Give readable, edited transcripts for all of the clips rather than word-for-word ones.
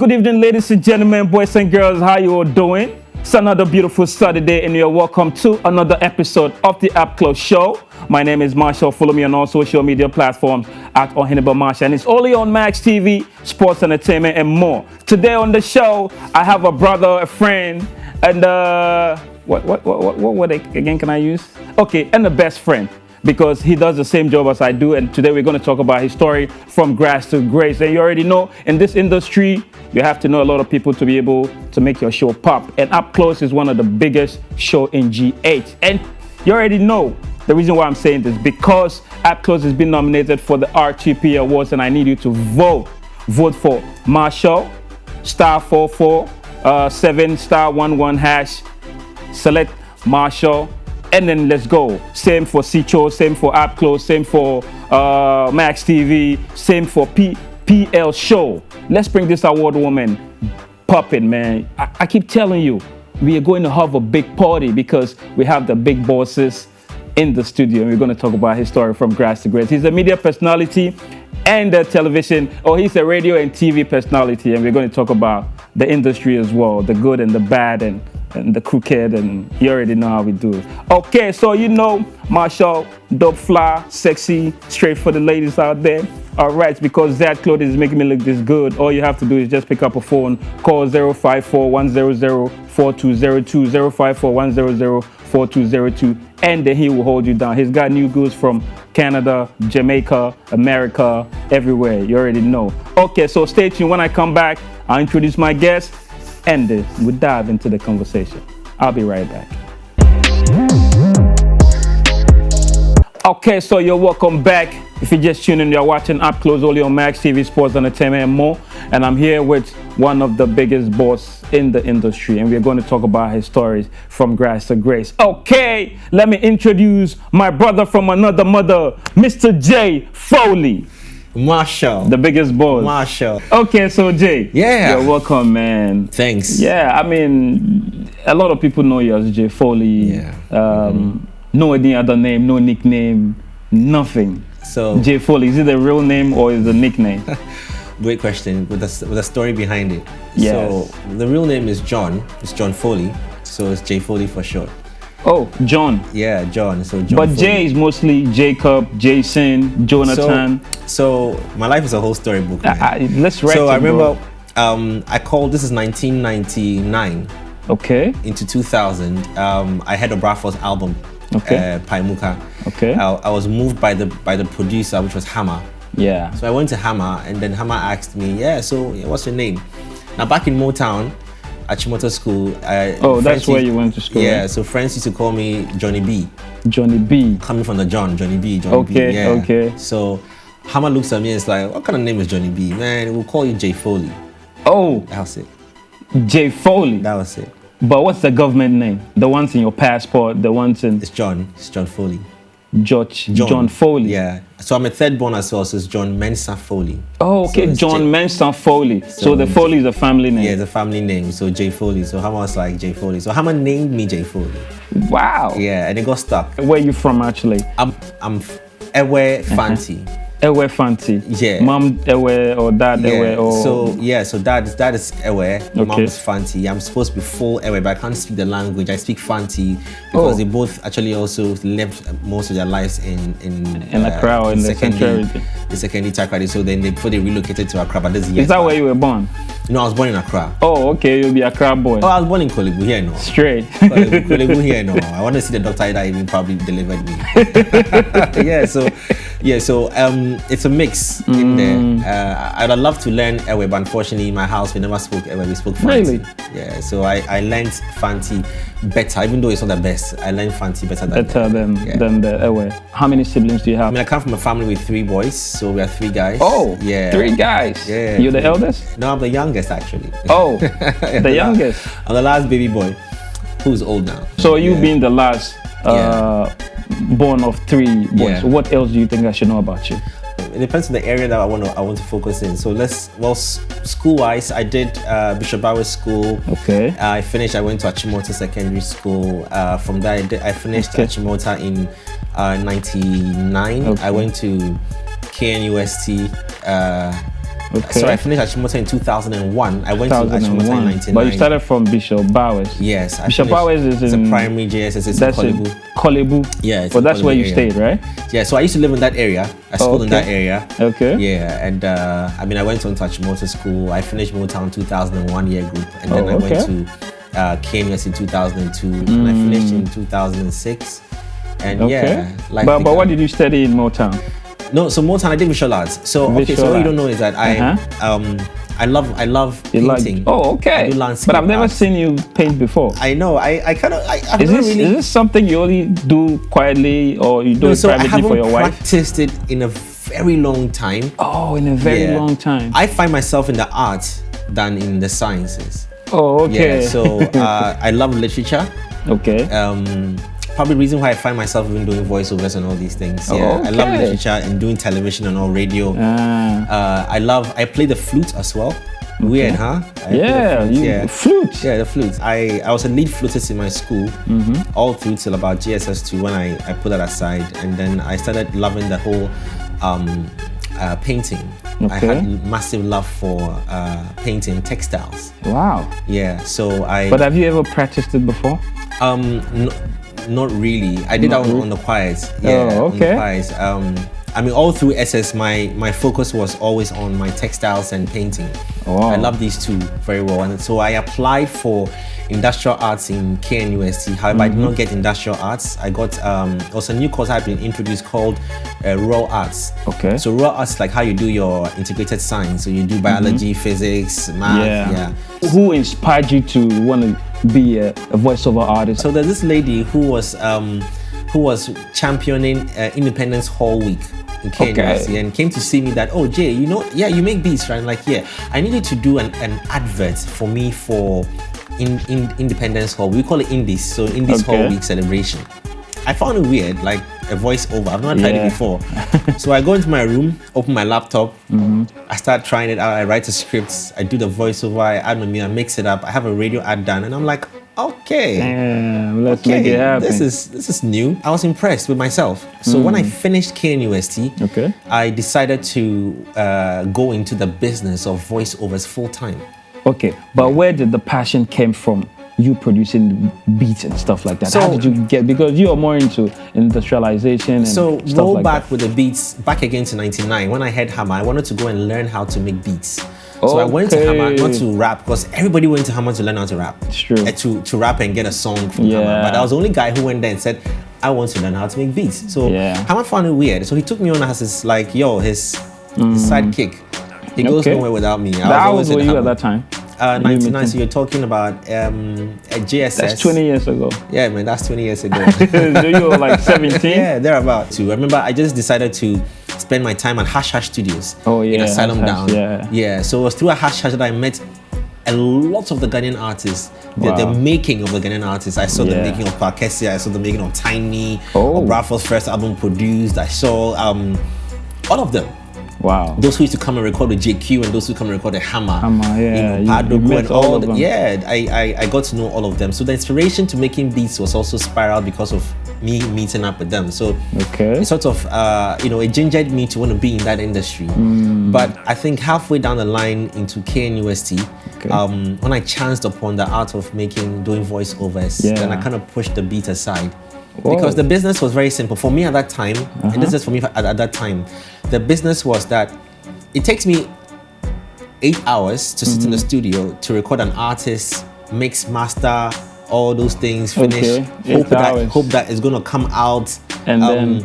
Good evening, ladies and gentlemen, boys and girls. How you all doing? It's another beautiful Saturday, and you're welcome to another episode of the Upclose show. My name is Marshall. Follow me on all social media platforms at Ohineba Marshall, and it's only on Max TV, sports, entertainment, and more. Today on the show, I have a brother, a friend, and what word again can I use? Okay, and a best friend, because he does the same job as I do. And today we're going to talk about his story from grass to grace. And you already know, in this industry, you have to know a lot of people to be able to make your show pop. And Upclose is one of the biggest show in GH. And you already know the reason why I'm saying this, because Upclose has been nominated for the RTP Awards, and I need you to vote. Vote for Marshall, *44 7*11 hash. Select Marshall. And then let's go. Same for Sicho, same for Upclose, same for Max TV, same for PL Show. Let's bring this award woman popping, man. I keep telling you, we are going to have a big party because we have the big bosses in the studio, and we're going to talk about his story from grass to grace. He's a media personality and a television, he's a radio and TV personality, and we're going to talk about the industry as well, the good and the bad, and the crooked, and you already know how we do it. Okay, so you know, Marshall, dope, fly, sexy, straight for the ladies out there. All right, because that clothing is making me look this good, all you have to do is just pick up a phone, call 054-100-4202, 054-100-4202, and then he will hold you down. He's got new goods from Canada, Jamaica, America, everywhere. You already know. Okay, so stay tuned. When I come back, I'll introduce my guest, and we'll dive into the conversation. I'll be right back. Okay, so you're welcome back. If you just tuned in, you're watching Upclose only on Max TV, sports, entertainment, and more. And I'm here with one of the biggest boss in the industry, and we're going to talk about his stories from grass to grace. Okay, let me introduce my brother from another mother, Mr. J. Foley. Marshall. The biggest boss. Marshall. Okay, so Jay. Yeah. You're welcome, man. Thanks. Yeah, I mean, a lot of people know you as Jay Foley. Yeah. No any other name, no nickname, nothing. So Jay Foley, is it the real name or is it a nickname? Great question, with a story behind it. Yes. So the real name is John. It's John Foley. So it's Jay Foley for short. Oh, John. Yeah, John. So John. But Foley. Jay is mostly Jacob, Jason, Jonathan. So my life is a whole storybook. Let's write. So I remember, I called. This is 1999. Okay. Into 2000, I had a Bradford's album. Okay. Paimuka. Okay. I was moved by the producer, which was Hammer. Yeah. So I went to Hammer, and then Hammer asked me, what's your name? Now back in Motown, at Chimoto School. That's where you went to school. Yeah, right? So friends used to call me Johnny B. Johnny B. Coming from the Johnny B. Okay, B. Yeah. okay. So Hammer looks at me and is like, what kind of name is Johnny B? Man, we'll call you Jay Foley. Oh. That was it. Jay Foley. That was it. But what's the government name? The ones in your passport, the ones in... It's John Foley. John Foley. Yeah. So I'm a third born as well, so it's John Mensah Foley. Oh, okay. So John Mensah Foley. So the Foley is a family name. Yeah, it's a family name. So Jay Foley. So Hammer was like Jay Foley. So Hammer named me Jay Foley. Wow. Yeah, and it got stuck. Where are you from actually? I'm Ewe Fanti. Ewe Fanti. Yeah. Mom Ewe or dad Ewe or... So dad is Ewe, okay. Mom's Fanti. I'm supposed to be full Ewe, but I can't speak the language. I speak Fanti because they both actually also lived most of their lives in Accra or in the secondary Takrady. So then before they relocated to Accra, but this year. Is that where you were born? No, I was born in Accra. Oh, okay. You'll be a Accra boy. Oh, I was born in Kolebu here, no. Straight. Kolebu here, no. I want to see the doctor that even probably delivered me. So it's a mix in there. I'd love to learn Ewe, but unfortunately in my house we never spoke Ewe, we spoke Fanti. Really? Yeah, so I learned Fanti better, even though it's not the best. I learned Fanti better than the Ewe. How many siblings do you have? I mean, I come from a family with 3 boys, so we are 3 guys. Oh, yeah. 3 guys? Yeah. You're the eldest? No, I'm the youngest actually. Oh, the youngest? I'm the last baby boy, who's old now. So you being the last born of 3 boys, Yeah. what else do you think I should know about you? It depends on the area that I want to focus in. So school-wise, I did Bishop Bauer School. Okay. I finished. I went to Achimota Secondary School. From there, I finished Achimota in '99. Okay. I went to KNUST Okay. So I finished Achimota in 2001. I went to Achimota in 1999. But you started from Bishop Bowers. Yes. Bishop Bowers is a primary JSS. It's that's in Kolebu. Kolebu. Yeah. But that's where you stayed, right? Yeah. So I used to live in that area. I schooled in that area. Okay. Yeah. And I mean, I went on to Achimota school. I finished Motown 2001 year group. And then I went to KNUS in 2002. And I finished in 2006. And yeah. But what did you study in Motown? No, so Motown I did visual arts. So so what you don't know is that I love painting. I do landscape but I've never seen you paint before. I know. I kind of. Is this something you only do quietly or you do it privately for your wife? I haven't practiced it in a very long time. Oh, in a very long time. I find myself in the arts than in the sciences. Oh, okay. Yeah. So I love literature. Okay. Probably the reason why I find myself even doing voiceovers and all these things. Yeah, I love literature and doing television and all radio. I play the flute as well. Weird, huh? Flute. Yeah, the flute. I was a lead flutist in my school all through till about GSS2 when I put that aside, and then I started loving the whole painting. I had massive love for painting textiles. Wow. Yeah. So But have you ever practiced it before? Not really. I did that on the quiet. Yeah, on the quiet. I mean, all through SS, my focus was always on my textiles and painting. I love these two very well. And so I applied for industrial arts in KNUST. However, I did not get industrial arts. I got, it was a new course I've been introduced called rural arts. Okay. So rural arts is like how you do your integrated science. So you do biology, physics, math. Who inspired you to want to be a voiceover artist? So there's this lady who was championing Independence Hall Week in KNUST and came to see me that, oh Jay, you make beats, right? I'm like, yeah, I needed to do an advert for me for in Independence Hall. We call it Indies, so Indies Hall Week celebration. I found it weird, like a voiceover. I've not tried it before. So I go into my room, open my laptop, I start trying it out. I write the scripts, I do the voiceover, I add my music, I mix it up. I have a radio ad done, and I'm like, let's make it happen. This is new. I was impressed with myself. So when I finished KNUST, I decided to go into the business of voiceovers full time. Okay, but where did the passion came from? You producing beats and stuff like that. So, how did you get? Because you are more into industrialization and stuff like that. So roll back with the beats back again to '99 when I had Hammer. I wanted to go and learn how to make beats. So I went to Hammer not to rap because everybody went to Hammer to learn how to rap. It's true. To rap and get a song from Hammer. But I was the only guy who went there and said, I want to learn how to make beats. So Hammer found it weird. So he took me on as his sidekick. He goes nowhere without me. How old were you at that time? 99, so you're talking about a JSS. That's 20 years ago. Yeah, man, that's 20 years ago. So you were like 17? Yeah, thereabouts. I remember I just decided to spend my time at Hash Studios in Asylum Down. Yeah, so it was through a Hash that I met a lot of the Ghanaian artists, the making of the Ghanaian artists. I saw the making of Parkesia, I saw the making of Tiny, Obrafo's first album produced. I saw all of them. Wow. Those who used to come and record with JQ and those who come and record the Hammer. You met all of them. I got to know all of them. So the inspiration to making beats was also spiraled because of me meeting up with them. So it sort of, it gingered me to want to be in that industry. But I think halfway down the line into KNUST, when I chanced upon the art of doing voiceovers, then I kind of pushed the beat aside. Because the business was very simple. For me at that time, and this is for me at that time, the business was that it takes me 8 hours to sit in the studio to record an artist, mix, master, all those things, finish, hope that it's going to come out and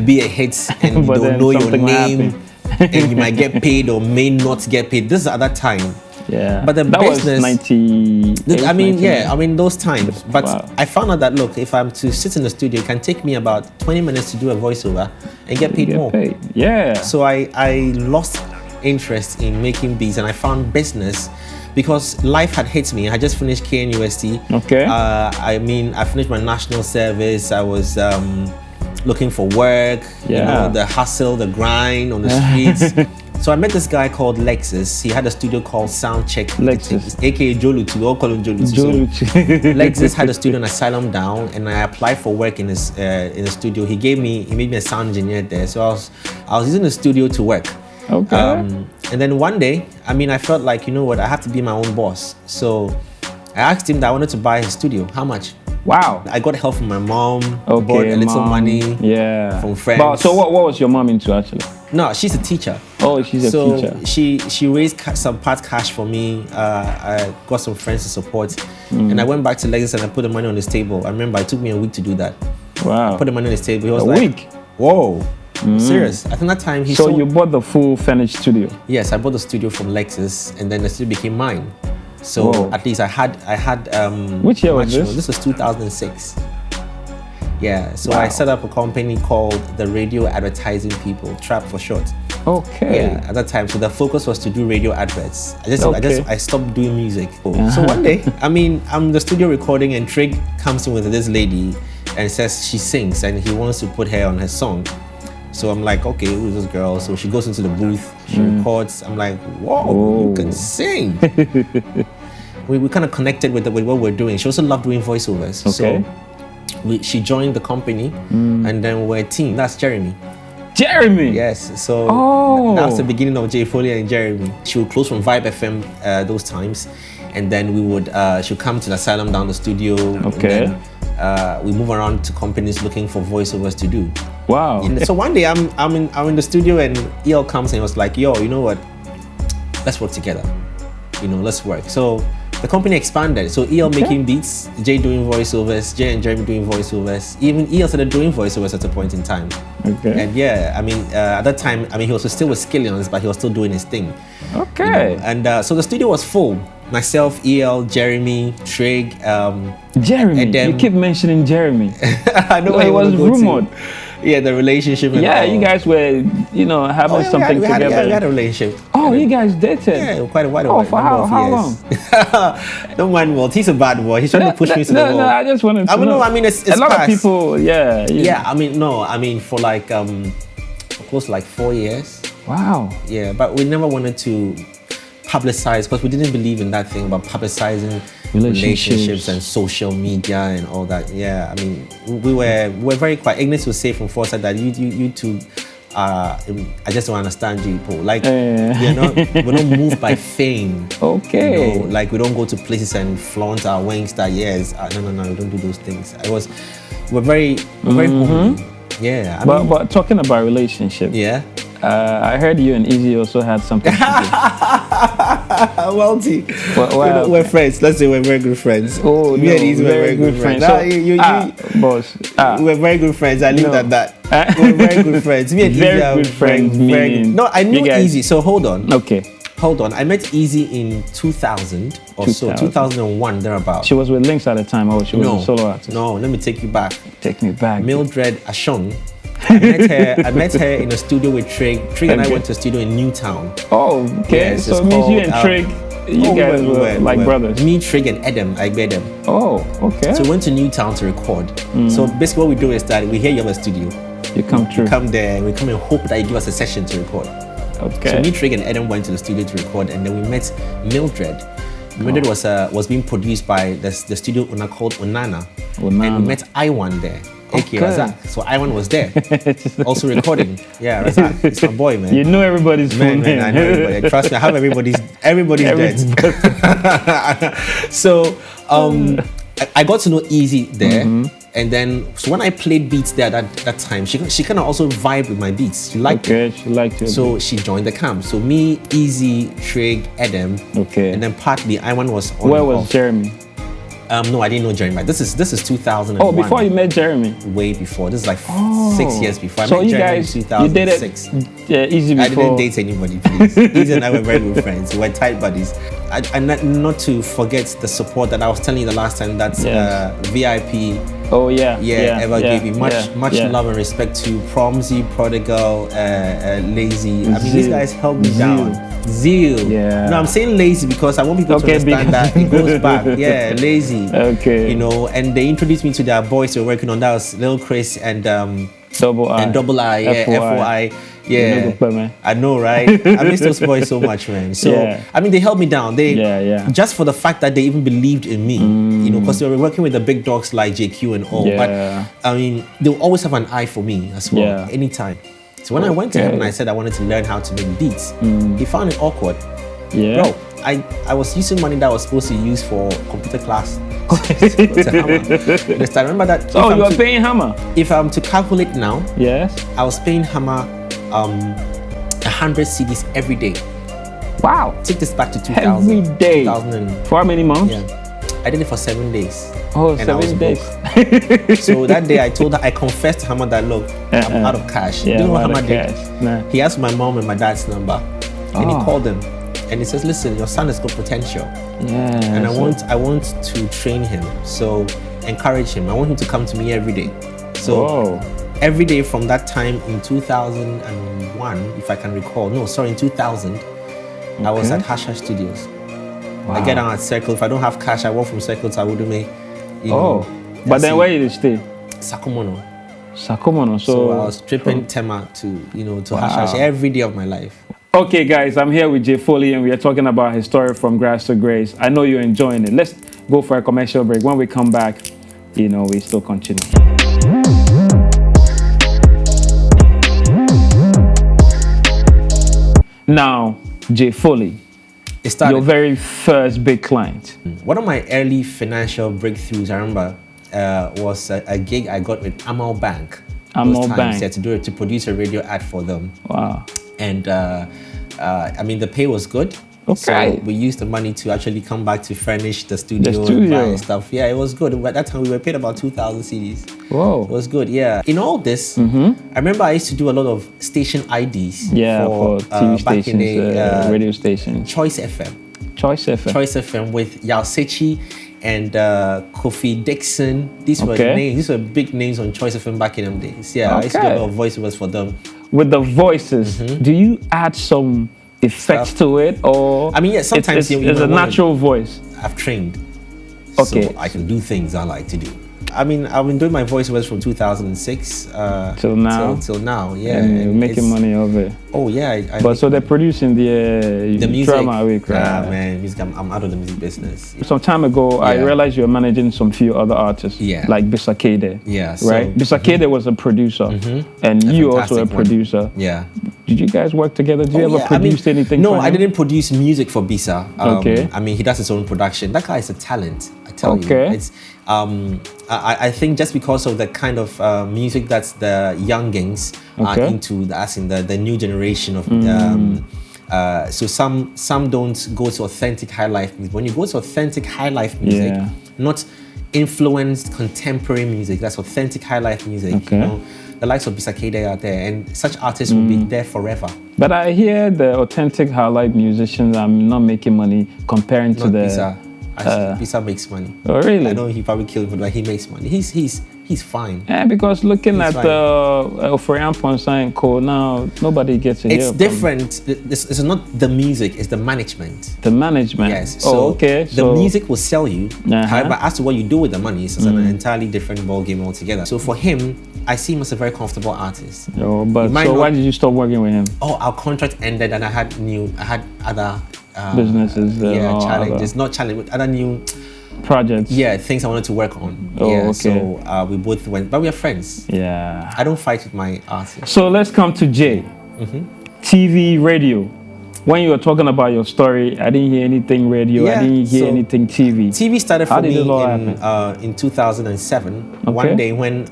be a hit and they'll know your name and you might get paid or may not get paid. This is at that time. Yeah, but the business was those times. But I found out that look, if I'm to sit in the studio, it can take me about 20 minutes to do a voiceover and get paid more. So I lost interest in making beats and I found business because life had hit me. I just finished KNUST. I finished my national service. I was looking for work, the hustle, the grind on the streets. So I met this guy called Lexus. He had a studio called Soundcheck. Lexus. AKA Jolutu. All call him Jolutu. So Lexus had a studio in Asylum Down and I applied for work in his studio. He made me a sound engineer there. So I was using the studio to work. Okay. And then one day, I mean, I felt like, you know what, I have to be my own boss. So I asked him that I wanted to buy his studio. How much? Wow. I got help from my mom, Okay, bought a little mom. money Yeah. from friends. But, so what was your mom into actually? No, she's a teacher. Oh, she's a teacher. She raised some part cash for me. I got some friends to support. And I went back to Lexus and I put the money on his table. I remember it took me a week to do that. Wow. I put the money on his table. He was A like, week? whoa. Serious. I think that time he So sold. you bought the full furnished studio? Yes, I bought the studio from Lexus and then the studio became mine. So Whoa. at least I had Which year was this? This was 2006. Yeah, so Wow. I set up a company called the Radio Advertising People, TRAP for short. Okay. Yeah, at that time, so the focus was to do radio adverts. I stopped doing music. Uh-huh. So one day, I mean, I'm in the studio recording, and Trig comes in with this lady and says she sings, and he wants to put her on her song. So I'm like, okay, who's this girl? So she goes into the booth, she records. I'm like, whoa, you can sing. we kind of connected with what we're doing. She also loved doing voiceovers. Okay. So she joined the company, and then we're a team. That's Jeremy. Jeremy. Yes, so that was the beginning of J. Foley and Jeremy. She would close from Vibe FM those times, and then we would she'd come to the Asylum down the studio. Okay. And then, we move around to companies looking for voiceovers to do. Wow. And so one day I'm in the studio and EL comes and was like, yo, you know what? Let's work together. You know, let's work. So the company expanded. So EL making beats, Jay doing voiceovers, Jay and Jeremy doing voiceovers. Even EL started doing voiceovers at a point in time. Okay. And yeah, I mean, at that time, I mean, he was still with Skillions, but he was still doing his thing. Okay. You know? And so the studio was full. Myself, EL, Jeremy, Trig, Jeremy. Edem. You keep mentioning Jeremy. I know it was rumored. Yeah, the relationship. And Yeah, all. you guys were, having something we together. we had a relationship. Oh, you guys dated? Yeah, quite a while. Oh, for how long? Don't mind Walt. He's a bad boy. He's trying to push me to the wall. No, I just wanted to know. I mean, it's a lot past. of people, Yeah, I mean, for like close to like 4 years. Wow. Yeah, but we never wanted to publicize because we didn't believe in that thing about publicizing relationships and social media and all that. Yeah, I mean, we were very quiet. Ignis would say from Foresight that you two, I just don't understand you people. Like we're not moved by fame. Okay. You know, like we don't go to places and flaunt our wings. That no, we don't do those things. We're very homely. Yeah. I mean, but talking about relationship. Yeah. I heard you and Easy also had something to do. Wealthy. Well, we're friends. Let's say we're very good friends. Oh, me no, and Easy were very good friends. Boss. We're very good friends. I leave it at that. We're very good friends. Me and Easy very are good friends. very good. No, I knew guys, Easy. So hold on. Okay. Hold on. I met Easy in 2000 or 2001 thereabout. She was with Lynx at the time, or she was a solo artist? No, let me take you back. Take me back. Mildred Ashon. I met her in a studio with Trig. Trig and I went to a studio in Newtown. Oh, okay. Yes, so it means you and Trig, you guys were like brothers. Me, Trig, and Edem. I met them. Oh, okay. So we went to Newtown to record. So basically what we do is that we hear you have a studio. You come through. We come there, we come and hope that you give us a session to record. Okay. So me, Trig, and Edem went to the studio to record, and then we met Mildred. Mildred was being produced by the studio owner called Onana. And we met Iwan there. Okay, Razak. So Iwan was there, also recording. Yeah, Razak, it's my boy, man. You know everybody's phone man, I know everybody. Trust me, I have everybody's dead. So I got to know Easy there, and then so when I played beats there that time, she kind of also vibed with my beats. She liked it. She liked it. So she joined the camp. So me, Easy, Trig, Edem, and then partly Iwan was on. Where was Jeremy? No, I didn't know Jeremy. This is 2001. Oh, before you met Jeremy? Way before. This is like 6 years before. I so met you Jeremy guys, in 2006. You dated Easy before? I didn't date anybody, please. Easy and I were very good friends. We were tight buddies. And not to forget the support that I was telling you the last time that VIP gave me. Much love and respect to Promsy, Prodigal, Lazy. I mean, these guys helped me down. Zeal. Yeah. No, I'm saying Lazy because I want people to understand that it goes back. Yeah, Lazy. Okay. You know, and they introduced me to their boys they were working on. That was Lil Chris and Double I. And Double I, yeah, FOI. Yeah, I know, right? I miss those boys so much, man. So, I mean, they held me down. They, just for the fact that they even believed in me, you know, because they were working with the big dogs like JQ and all. But I mean, they'll always have an eye for me as well, anytime. So when I went to him and I said I wanted to learn how to make beats, he found it awkward. Yeah. Bro, I was using money that I was supposed to use for computer class. I remember that. Oh, you are paying Hammer? If I'm to calculate now, yes, I was paying Hammer 100 CDs every day. Wow. Take this back to 2000. Every day. 2000 for how many months? Yeah. I did it for 7 days. Oh, and 7 days. So that day I told her, I confessed to Hammer that, look, I'm out of cash. Yeah, you know what I'm Hammer did? Nah. He asked my mom and my dad's number. And he called them. And he says, listen, your son has got potential. Yeah. And I want to train him. So encourage him. I want him to come to me every day. So every day from that time in 2001, if I can recall. No, sorry, in 2000, I was at Hash Studios. Wow. I get down at Circle. If I don't have cash, I walk from Circle to Awudume. But then where did you stay? Sakumono. So I was tripping Tema to Hash every day of my life. Okay, guys, I'm here with Jay Foley, and we are talking about his story from grass to grace. I know you're enjoying it. Let's go for a commercial break. When we come back, we still continue. Now, Jay Foley, your very first big client. One of my early financial breakthroughs, I remember, was a gig I got with Amal Bank. Yeah, to produce a radio ad for them. Wow. And the pay was good. Okay. So we used the money to actually come back to furnish the studio. And buy stuff. Yeah, it was good. At that time, we were paid about 2,000 CDs. Whoa. It was good, yeah. In all this, I remember I used to do a lot of station IDs. Yeah, for TV stations, radio stations. Choice FM. Choice FM with Yao Sechi and Kofi Dixon. These were names. These were big names on Choice FM back in them days. Yeah, I used to do a lot of voiceovers for them. With the voices, do you add some effects to it, or sometimes it's a natural voice? I've trained, so I can do things I like to do. I've been doing my voiceovers from 2006 till now. Till now, yeah. And you're making money of it. Oh yeah. So they're producing the music. Drama week, right? Yeah, man. Music. I'm out of the music business. Some time ago, I realized you were managing some few other artists. Yeah. Like Bisakede. Yeah. Right. Bisakede was a producer, and you also a producer. Yeah. Did you guys work together? Did you ever produce anything? No, I didn't produce music for Bisa. Okay. He does his own production. That guy is a talent. I tell you. It's I think just because of the kind of music that's the youngins are into, as in the new generation of so some don't go to authentic high life music. When you go to authentic high life music, not influenced contemporary music, that's authentic high life music. The likes of Bisakede are there, and such artists will be there forever. But I hear the authentic high life musicians are not making money comparing to the Bisa makes money. Oh, really? I know he probably killed him, but he makes money. He's fine. Yeah, because looking at Oforiampo and saying Co now, nobody gets it. It's different. It's not the music, it's the management. The management. Yes. So the music will sell you. However, as to what you do with the money, it's an entirely different ball game altogether. So for him, I see him as a very comfortable artist. Oh, but so why did you stop working with him? Oh, our contract ended, and I had other businesses, challenges, not challenges, but other new projects. Yeah, things I wanted to work on. So we both went, but we are friends. Yeah. I don't fight with my artists. So let's come to Jay. TV, radio. When you were talking about your story, I didn't hear anything radio. I didn't hear anything TV. TV started for me in 2007. One day when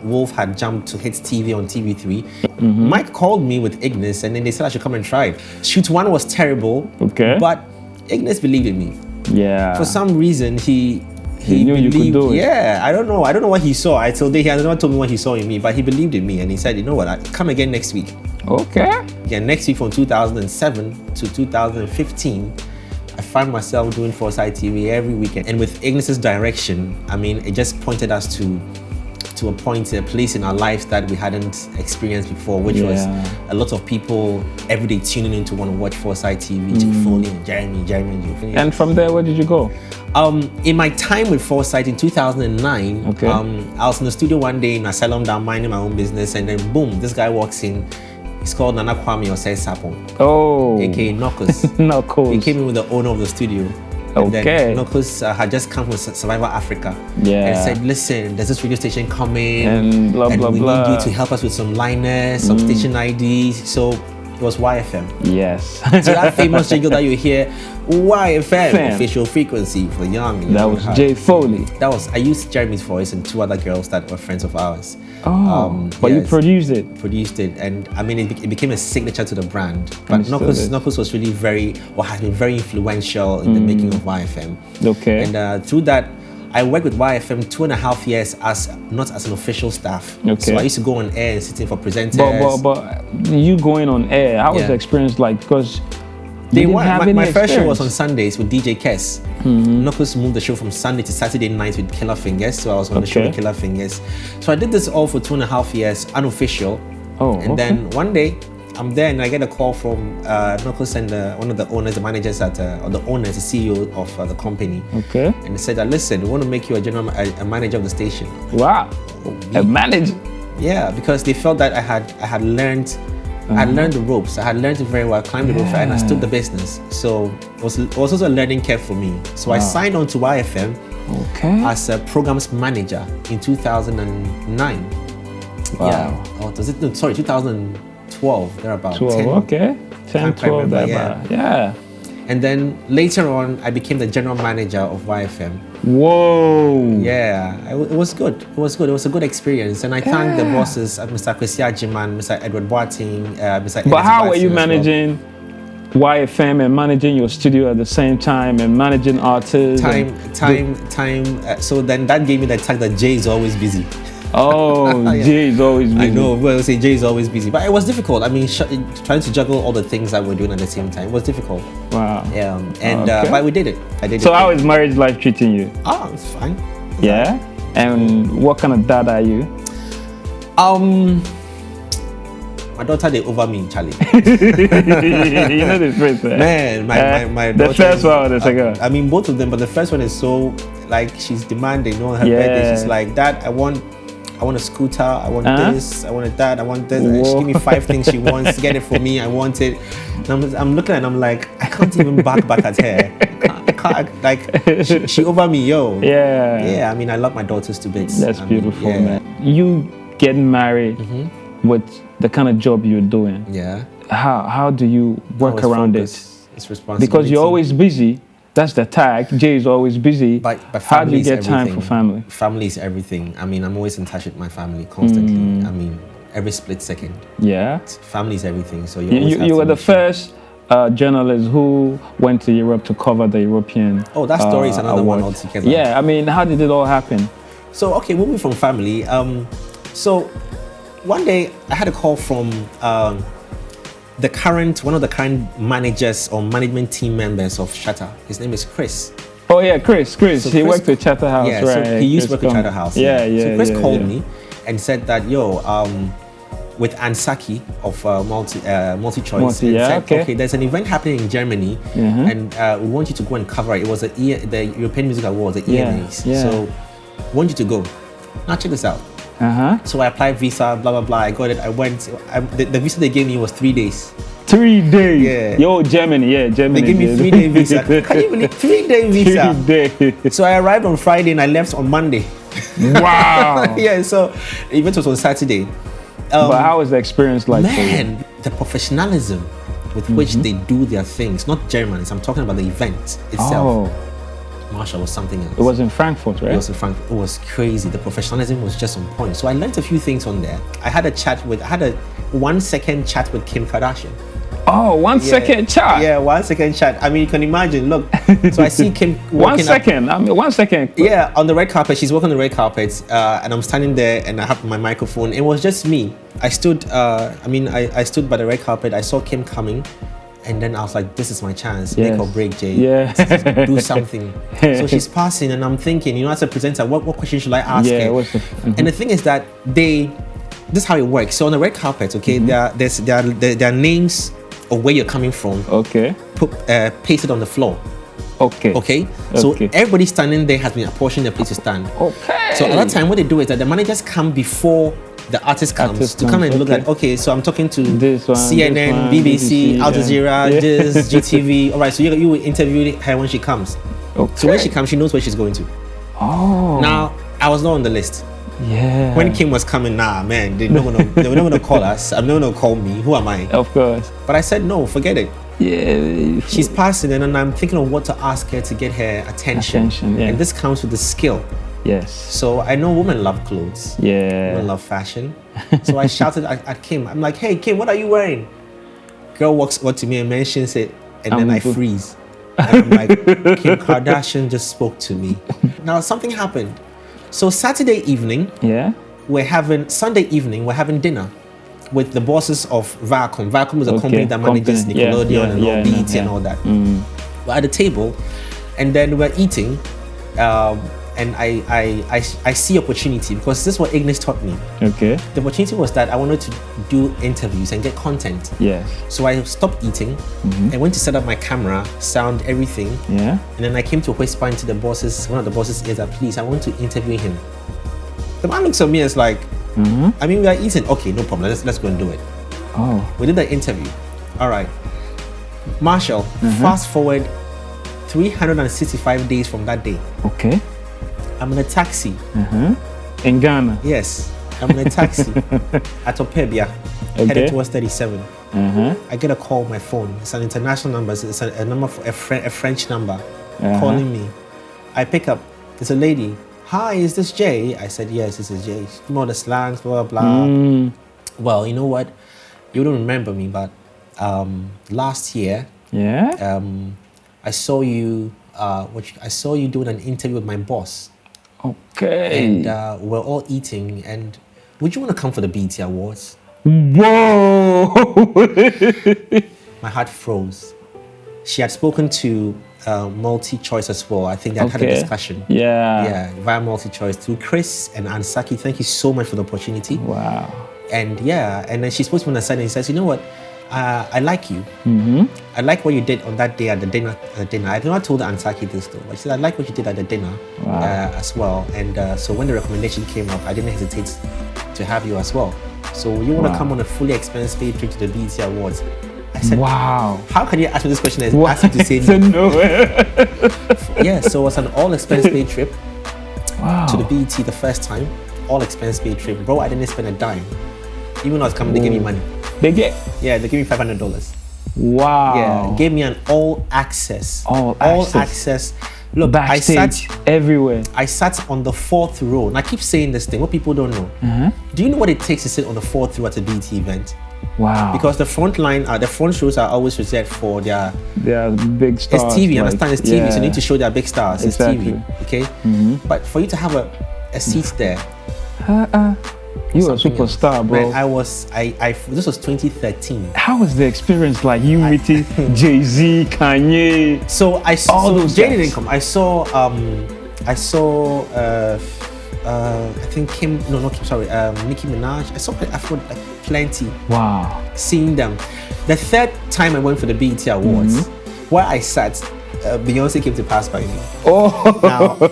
Wolf had jumped to hit TV on TV3, Mike called me with Ignis, and then they said I should come and try it. Shoot 1 was terrible, but Ignis believed in me. Yeah. For some reason, he knew believed, you could do it. Yeah, I don't know what he saw. Till day he has not told me what he saw in me, but he believed in me, and he said, you know what, come again next week. Okay. Yeah, next week from 2007 to 2015, I found myself doing Foresight TV every weekend. And with Ignis's direction, it just pointed us to a place in our lives that we hadn't experienced before, which was a lot of people every day tuning in to want to watch Foresight TV, Jay Foley and Jeremy. And from there, where did you go? In my time with Foresight in 2009, I was in the studio one day in Asylum down minding my own business, and then boom, this guy walks in. He's called Nana Kwame Osei Sapon. Oh. AKA Knuckles. Knuckles. He came in with the owner of the studio. And Okay. then Knuckles had just come from Survivor Africa. Yeah. And said, listen, there's this radio station coming. And blah, blah, we blah. need you to help us with some liners, some station IDs. So it was YFM. Yes. So that famous jingle that you hear, YFM, Fam. official frequency for young. That was Jay Foley. I used Jeremy's voice and two other girls that were friends of ours. Oh, but you yes, produced it. produced it, and I mean it became a signature to the brand. But Understood. Knuckles was really has been very influential in the making of YFM. Okay. And through that, I worked with YFM 2.5 years not as an official staff. Okay. So I used to go on air and sit in for presenters. But you going on air, how was the experience like? Because Day you didn't one, have my any first show was experience. on Sundays with DJ Kess. Knuckles moved the show from Sunday to Saturday nights with Killer Fingers, so I was on the show with Killer Fingers. So I did this all for 2.5 years, unofficial. And then one day, I'm there and I get a call from Knuckles and one of the owners, the managers or the owners, the CEO of the company. Okay. And they said that, listen, we want to make you a manager of the station. Wow. A manager. Yeah, because they felt that I had learned. I had learned the ropes. I had learned it very well. I climbed the ropes and I understood the business. So it was also a learning curve for me. So I signed on to YFM as a programs manager in 2009. Wow. Yeah. Oh, was it? No, sorry, 2012. Thereabout. 12. 10. Okay. 10, 12. remember, Yeah. And then later on, I became the general manager of YFM. Whoa. Yeah, it was good. It was good. It was a good experience. And I thank the bosses, Mr. Kwesi Ajiman, Mr. Edward Boateng, Mr. But how were you managing YFM and managing your studio at the same time and managing artists? So then that gave me the tag that Jay is always busy. Oh, Yeah. Jay is always busy. I know, well, say Jay is always busy. But it was difficult. I mean, trying to juggle all the things that we're doing at the same time was difficult. Wow. Yeah, but we did it. I did it. So how is marriage life treating you? Oh, it's fine. Yeah? And what kind of dad are you? My daughter, they over me, Charlie. You know this phrase, Man, my the daughter, first one or the second one? I mean, both of them, but the first one is so, like, she's demanding, her birthday. She's like, Dad, I want a scooter, I want this, I want that, I want this. And she give me 5 things she wants, get it for me, I want it. And I'm looking at it and I'm like, I can't even back at her. I can't, like, she over me, yo. Yeah. Yeah, I mean, I love my daughters to bits. That's beautiful, yeah. man. You getting married with the kind of job you're doing. Yeah. How do you work around it? It's responsibility. Because you're always busy. That's the tag. Jay is always busy. But how do you get time everything. for family? Family is everything. I mean, I'm always in touch with my family constantly. I mean, every split second. Yeah. Family is everything. So you were the first journalist who went to Europe to cover the European. Oh, that story is another award. one altogether. Yeah, I mean, how did it all happen? So, okay, moving from family. So one day I had a call from one of the current managers or management team members of Shatter. His name is Chris. Oh yeah, Chris. So He worked at Charterhouse, yeah, right? so he used to work at Charterhouse. Yeah. So Chris called me and said that, with Ansaki of Multi-Choice, said, okay, there's an event happening in Germany, and we want you to go and cover it. It was the European Music Awards, the EMAs. Yeah. So we want you to go. Now check this out. So I applied visa, blah blah blah. I got it. I went. The visa they gave me was 3 days. 3 days. Yeah. Yo, Germany. Germany. They gave me 3-day visa. Can you believe 3-day visa? 3 days. So I arrived on Friday and I left on Monday. Wow. Yeah. So the event was on Saturday. But how was the experience like for you? Man, the professionalism with which they do their things. Not Germans. I'm talking about the event itself. Oh. Marshall was something else. It was in Frankfurt, right? It was in Frankfurt. It was crazy. The professionalism was just on point. So I learned a few things on there. I had a 1-second chat with Kim Kardashian. Oh, 1 second chat. Yeah, 1 second chat. I mean, you can imagine. Look, so I see Kim walking 1 second. I mean, 1 second. Yeah, on the red carpet. She's walking on the red carpet, and I'm standing there, and I have my microphone. It was just me. I stood. I stood by the red carpet. I saw Kim coming. And then I was like, this is my chance. Make or break, Jay. Yeah. Do something. So she's passing and I'm thinking, as a presenter, what question should I ask her? And the thing is that this is how it works. So on the red carpet, okay, there are names of where you're coming from. Okay. Pasted on the floor. Okay. So everybody standing there has been apportioned a place to stand. Okay. So at that time, what they do is that the managers come before the artist comes to come and look at, so I'm talking to this one, CNN, BBC, Al Jazeera, this, GTV. All right, so you will interview her when she comes. Okay. So when she comes, she knows where she's going to. Oh. Now, I was not on the list. Yeah. When Kim was coming, man, they were not going to call us. I'm not going to call me. Who am I? Of course. But I said, no, forget it. Yeah. She's passing, and I'm thinking of what to ask her to get her attention. Yeah. And this comes with the skill. Yes. So I know women love clothes. Yeah. Women love fashion. So I shouted at Kim. I'm like, hey, Kim, what are you wearing? Girl walks up to me and mentions it, and then I freeze. And I'm like, Kim Kardashian just spoke to me. Now, something happened. So Saturday evening, Sunday evening, we're having dinner with the bosses of Viacom. Viacom is a company that manages Nickelodeon and all BET and all that. We're at the table, and then we're eating, and I see opportunity, because this is what Ignis taught me. Okay. The opportunity was that I wanted to do interviews and get content. Yes. So I stopped eating. I went to set up my camera, sound, everything. Yeah. And then I came to whisper into one of the bosses' ears that, please, I want to interview him. The man looks at me and is like, I mean, we are eating. Okay, no problem. Let's go and do it. Oh. We did the interview. All right. Marshall, fast forward 365 days from that day. Okay. I'm in a taxi. In Ghana? Yes. I'm in a taxi at Opebia, headed towards 37. I get a call on my phone. It's an international number. It's a number for a French number calling me. I pick up. There's a lady. Hi, is this Jay? I said, yes, this is Jay. You know the slangs, blah, blah, blah. Well, you know what? You don't remember me, but last year, I saw you. I saw you doing an interview with my boss. Okay. And we're all eating. And would you want to come for the BET Awards? Whoa! My heart froze. She had spoken to Multi-Choice as well. I think they had a discussion. Yeah, via Multi-Choice through Chris and Ansaki. Thank you so much for the opportunity. Wow. And and then she spoke to me on the side and she says, you know what? I like you. I like what you did on that day at the dinner. I've never told Ansaki this though, but she said, I like what you did at the dinner as well. And so when the recommendation came up, I didn't hesitate to have you as well. So you want to come on a fully expense-paid trip to the BET Awards? I said, wow. How can you ask me this question and ask me to say no? So it was an all-expense-paid trip to the BET the first time. All-expense-paid trip. Bro, I didn't spend a dime. Even though I was coming, they gave me money. They gave me $500. Wow. Yeah, gave me an all access. Look, backstage, I sat everywhere. I sat on the 4th row. And I keep saying this thing, what people don't know. Do you know what it takes to sit on the 4th row at a BET event? Wow. Because the front rows are always reserved for their big stars. It's TV, understand? It's TV, so you need to show their big stars. Exactly. It's TV, okay? But for you to have a seat there, you are a superstar, bro. Man, this was 2013. How was the experience like? You meeting Jay-Z, Kanye? So I saw Jay didn't come. I saw I think Nicki Minaj. I saw plenty. Wow. Seeing them. The third time I went for the BET Awards, where I sat, Beyonce came to pass by me. Oh. Now her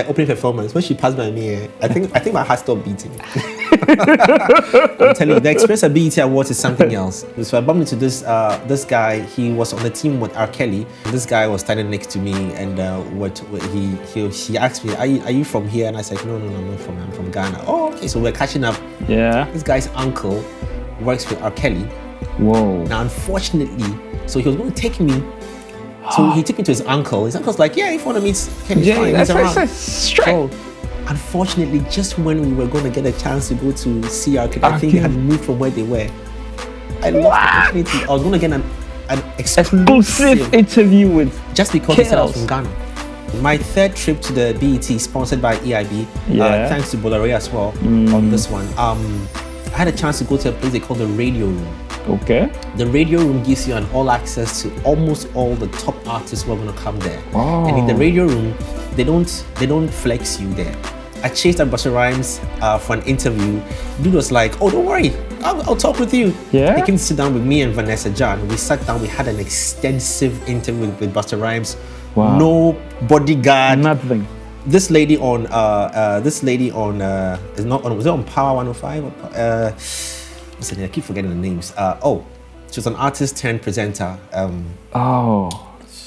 opening performance, when she passed by me, I think my heart stopped beating. I'm telling you, the experience at BET Awards is something else. So I bumped into this guy. He was on the team with R. Kelly. This guy was standing next to me, and he asked me, "Are you from here?" And I said, "No, I'm not I'm from Ghana." Oh, okay. So we're catching up. Yeah. This guy's uncle works with R. Kelly. Whoa. Now, unfortunately, so he was going to take me. So he took me to his uncle. His uncle's like, yeah, if you want to meet Kenny, fine. He's around. Straight. So, unfortunately, just when we were going to get a chance to go to see our kid, I think they had moved from where they were. I lost the opportunity. I was going to get an exclusive interview with just because he said I was from Ghana. My third trip to the BET, sponsored by EIB, thanks to Bolare as well on this one. I had a chance to go to a place they call the Radio Room. Okay. The Radio Room gives you an all access to almost all the top artists who are going to come there. Oh. And in the Radio Room, they don't flex you there. I chased up Busta Rhymes for an interview. Dude was like, "Oh, don't worry, I'll talk with you." Yeah. He came to sit down with me and Vanessa John. We sat down. We had an extensive interview with Busta Rhymes. Wow. No bodyguard. Nothing. This lady on was it on Power 105? I keep forgetting the names. She was an artist turned presenter.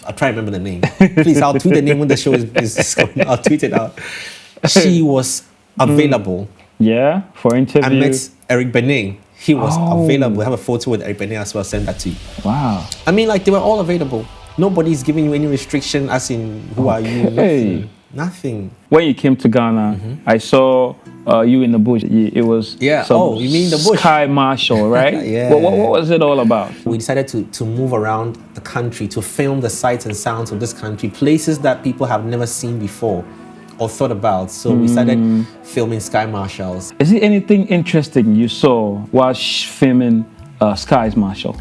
I'll try to remember the name. Please, I'll tweet the name when the show is coming. I'll tweet it out. She was available. Yeah, for interview. I met Eric Benet. He was available. I have a photo with Eric Benet as well. I'll send that to you. Wow. I mean, like, they were all available. Nobody's giving you any restriction as in who are you? Nothing. When you came to Ghana, I saw you in the bush. It was you mean the bush? Sky Marshall, right? Yeah. What was it all about? We decided to move around the country to film the sights and sounds of this country, places that people have never seen before or thought about. So we started filming Sky Marshalls. Is there anything interesting you saw while filming Sky Marshall?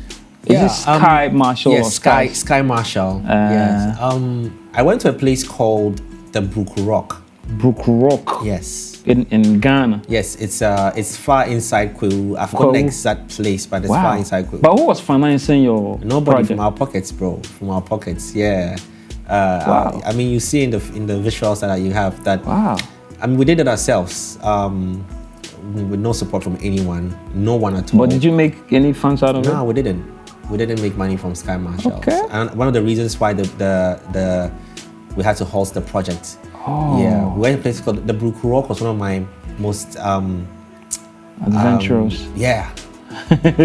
Is it Sky Marshall or Sky Marshall. Yes. I went to a place called the Brook Rock. Brook Rock? Yes. In Ghana? Yes, it's far inside Kwewu. I've got the exact place, but it's far inside Kwewu. But who was financing your Nobody project? From our pockets, bro. From our pockets, yeah. Wow. I mean, you see in the visuals that you have that. Wow. I mean, we did it ourselves, with no support from anyone, no one at all. But did you make any funds out of it? No, we didn't. We didn't make money from Sky Marshalls. Okay. And one of the reasons why we had to halt the project. Yeah, we went to a place called the Brook Rock. Was one of my most adventurous.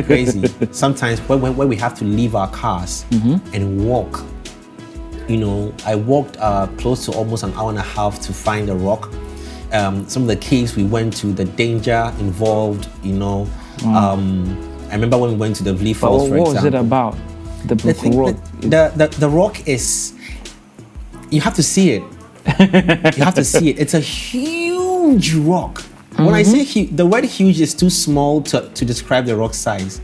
Crazy. Sometimes when we have to leave our cars and walk. You know, I walked close to almost an hour and a half to find a rock. Some of the caves we went to, the danger involved, you know. I remember when we went to the Vley Falls, for example. What was it about? The Brook Rock? The rock is, you have to see it. You have to see it. It's a huge rock. When I say the word huge is too small to describe the rock size.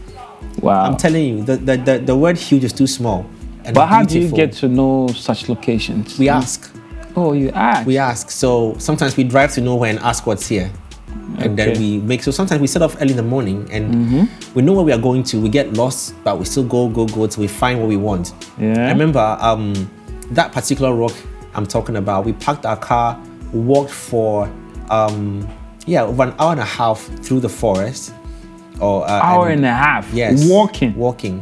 Wow. I'm telling you, the word huge is too small. But how do you get to know such locations? We ask. Oh, you ask? We ask. So sometimes we drive to nowhere and ask what's here. And then we make, so sometimes we set off early in the morning and we know where we are going to. We get lost, but we still go till we find what we want. Yeah. I remember that particular rock I'm talking about, we parked our car, walked for over an hour and a half through the forest. Hour and a half? Yes. Walking.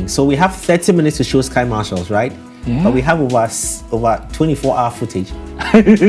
So we have 30 minutes to show Sky Marshalls, right? Yeah. But we have over 24-hour footage.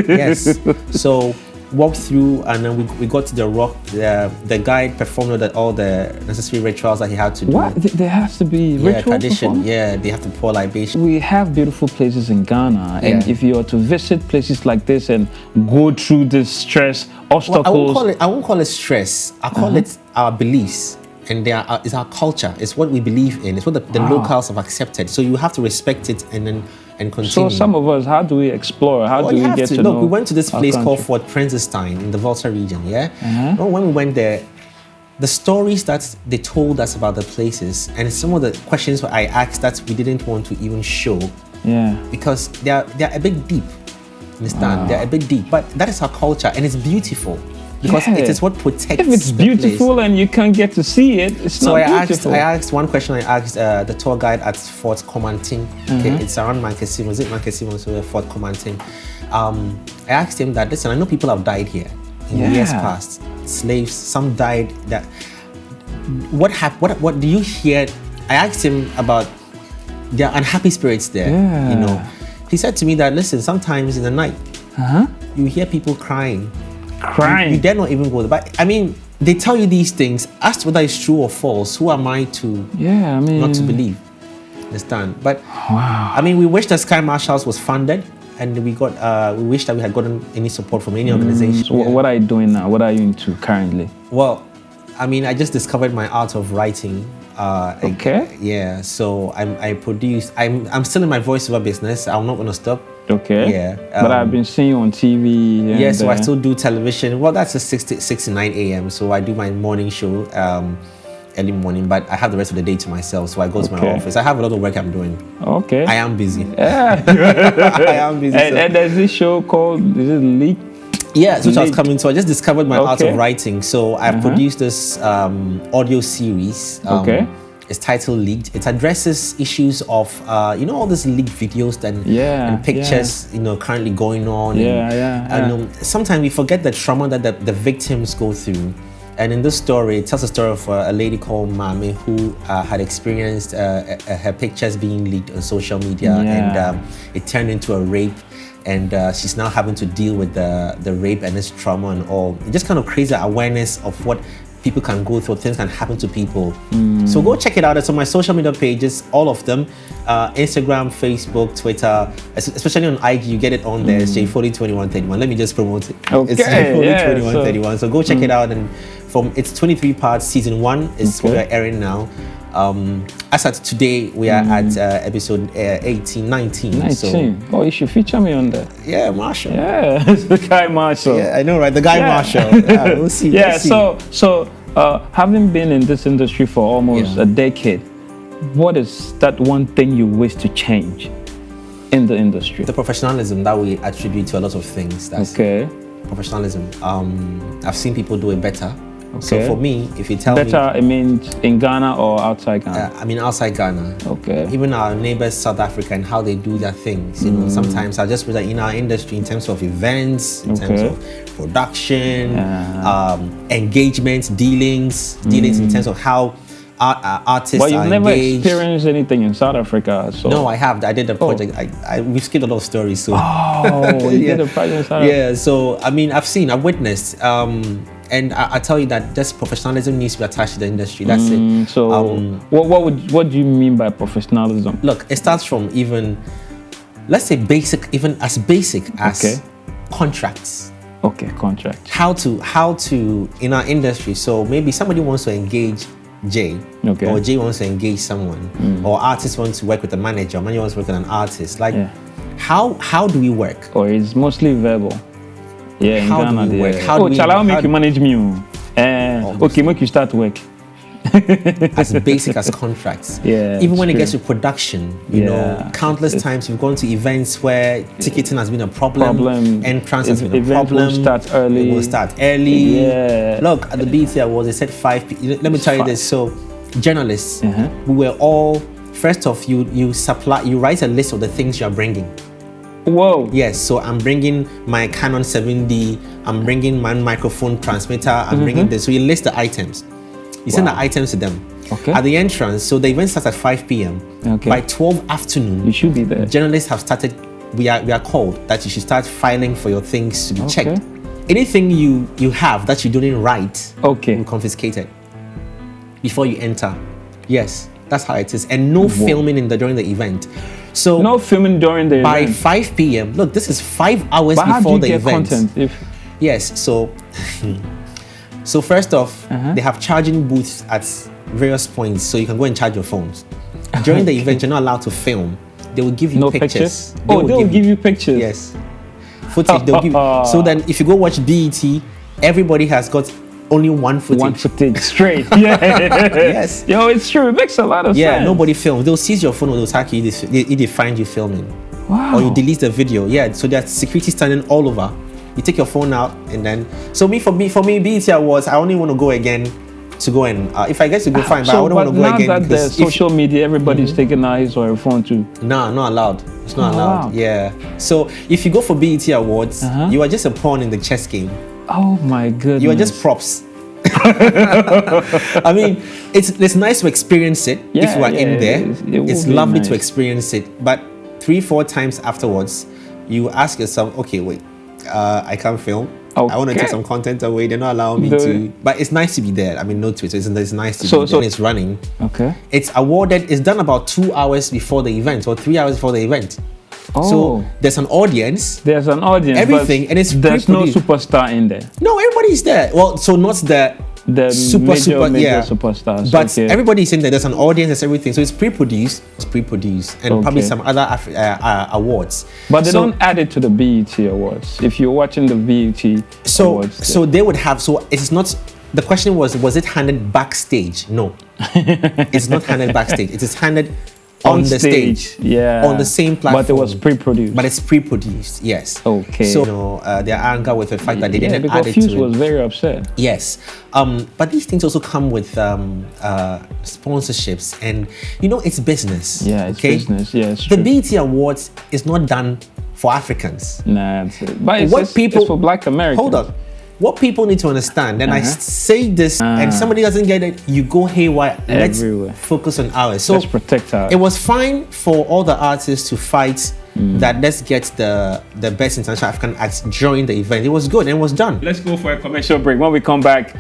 Yes. So walked through and then we got to the rock. The guide performed all the necessary rituals that he had to do. What? There has to be ritual tradition. Yeah, they have to pour libation. We have beautiful places in Ghana, and if you are to visit places like this and go through this stress, obstacles... Well, I won't call it stress. I call it our beliefs. And it's our culture. It's what we believe in. It's what the locals have accepted. So you have to respect it and continue. So some of us, how do we explore? How do we get to know? Look, we went to this place called Fort Princestein in the Volta region, yeah? When we went there, the stories that they told us about the places and some of the questions I asked that we didn't want to even show. Yeah. Because they're a bit deep. Understand? They're a bit deep. But that is our culture and it's beautiful. Because it is what protects. If it's beautiful and you can't get to see it, it's not beautiful. I asked one question. I asked the tour guide at Fort Comantin. Okay, it's around Mankesimo. Is it Mankesimo? So Fort Comantin. I asked him that. Listen, I know people have died here in years past. Slaves, some died. That. What happened? What do you hear? I asked him about their unhappy spirits there. Yeah. You know, he said to me that listen, sometimes in the night, you hear people crying. You dare not even go there. But I mean, they tell you these things. Ask whether it's true or false. Who am I to not to believe? Understand? But I mean, we wish that Sky Marshalls was funded, and we wish that we had gotten any support from any organization. So what are you doing now? What are you into currently? Well, I mean, I just discovered my art of writing. Yeah. So I produce. I'm still in my voiceover business. I'm not going to stop. Okay. Yeah. But I've been seeing you on TV. Yeah, so I still do television. Well, that's a 6 to 9 a.m. So I do my morning show early morning, but I have the rest of the day to myself. So I go to my office. I have a lot of work I'm doing. Okay. I am busy. Yeah. I am busy. And there's this show called, is it Leak? Yeah, so I was coming. So I just discovered my art of writing. So I've produced this audio series. It's titled Leaked. It addresses issues of, all these leaked videos and pictures, currently going on. And sometimes we forget the trauma that the victims go through. And in this story, it tells a story of a lady called Mame who had experienced her pictures being leaked on social media, and it turned into a rape. And she's now having to deal with the rape and its trauma and all. It just kind of creates an awareness of what people can go through, things can happen to people. So go check it out. It's on my social media pages, all of them. Instagram, Facebook, Twitter, especially on IG, you get it on there. It's Foley2131. Let me just promote it. Okay, it's Foley2131. So go check it out. And it's 23 parts. Season 1 is what we're airing now. As at today, we are at episode 19. So, oh, you should feature me on that. Yeah, Marshall. Yeah, it's the guy Marshall. Yeah, I know, right? The guy Marshall. We'll see. Yeah, let's see. So having been in this industry for almost a decade, what is that one thing you wish to change in the industry? The professionalism that we attribute to a lot of things. That's professionalism. I've seen people do it better. So for me, if you tell me... Better, it means in Ghana or outside Ghana? I mean outside Ghana. Okay. Even our neighbors, South Africa, and how they do their things. You know, sometimes I just realize in our industry, in terms of events, in terms of production, engagements, dealings in terms of how artists are engaged. But you've never experienced anything in South Africa, so... No, I have. I did a project. We've skipped a lot of stories. So. You did a project in South Africa? Yeah, so I mean, I've witnessed. And I tell you that just professionalism needs to be attached to the industry. That's it. So, what do you mean by professionalism? Look, it starts from even, let's say even as basic as contracts. Okay, contracts. How to in our industry. So maybe somebody wants to engage Jay, or Jay wants to engage someone, or artist wants to work with a manager, manager wants to work with an artist. Like, how do we work? Or it's mostly verbal. Yeah, in Ghana, do we work? Shall I make you manage me? Okay, make you start work. As basic as contracts. Yeah. Even when it gets to production, you know, countless times we've gone to events where ticketing has been a problem. Entrance has been a problem. Will start early. It will start early. Yeah. Look, at the BET Awards, they said 5 p.m. Let me tell you this. So, journalists, we were all, first off, you write a list of the things you are bringing. Whoa. Yes, so I'm bringing my Canon 7D, I'm bringing my microphone transmitter, I'm bringing this. So you list the items. You send the items to them. Okay. At the entrance, so the event starts at 5 p.m. Okay. By 12 afternoon, you should be there. Journalists have started, we are called that you should start filing for your things to be checked. Anything you have that you didn't write will be confiscated before you enter. Yes, that's how it is. And no filming during the event. So no filming during the event. By 5 p.m. Look, this is 5 hours but before the event. How do you get content? Yes, so first off, they have charging booths at various points, so you can go and charge your phones. During the event, you're not allowed to film. They will give you pictures. They will give you pictures. Yes, footage. They'll give you. So then, if you go watch BET, everybody has got only one footage. One footage straight. Yeah. Yes. Yo, it's true. It makes a lot of sense. Yeah, nobody films. They'll seize your phone or they'll attack you if they find you filming. Wow. Or you delete the video. Yeah, so there's security standing all over. You take your phone out and then... So for me, BET Awards, I only want to go again to go and... if I get to go, fine, but I wouldn't want to go again. Now that there's social media, everybody's taking eyes or a phone too. No, not allowed. It's not allowed. Wow. Yeah. So if you go for BET Awards, you are just a pawn in the chess game. Oh my goodness. You are just props. I mean, it's nice to experience it if you are in there. It's lovely to experience it. But 3-4 times afterwards, you ask yourself, okay, wait, I can't film. I want to take some content away. They're not allowing me to. But it's nice to be there. I mean, no Twitter. It's nice to be there. So it's running. Okay. It's awarded. It's done about 2 hours before the event or 3 hours before the event. Oh. So there's an audience. Everything, and it's there's no superstar in there. No, everybody's there. Well, so not the super superstars, but everybody's in there. There's an audience. There's everything. So it's pre-produced. And probably some other awards. But they don't add it to the BET Awards. If you're watching the BET Awards, so they would have. So it's not. The question was it handed backstage? No, it's not handed backstage. It is handed on the stage, on the same platform. But it was pre-produced. But it's pre-produced, yes. Okay. So their anger with the fact that they didn't add it to it. Fuse was very upset. Yes, but these things also come with sponsorships, and it's business. Yeah, it's business. Yeah, it's true. The BET Awards is not done for Africans. Nah, it's, but it's for Black Americans. Hold on. what people need to understand, and I say this, and somebody doesn't get it, you go haywire. Everywhere. Let's focus on ours. So let's protect ours. It was fine for all the artists to fight that let's get the best international African acts during the event. It was good and it was done. Let's go for a commercial break. When we come back,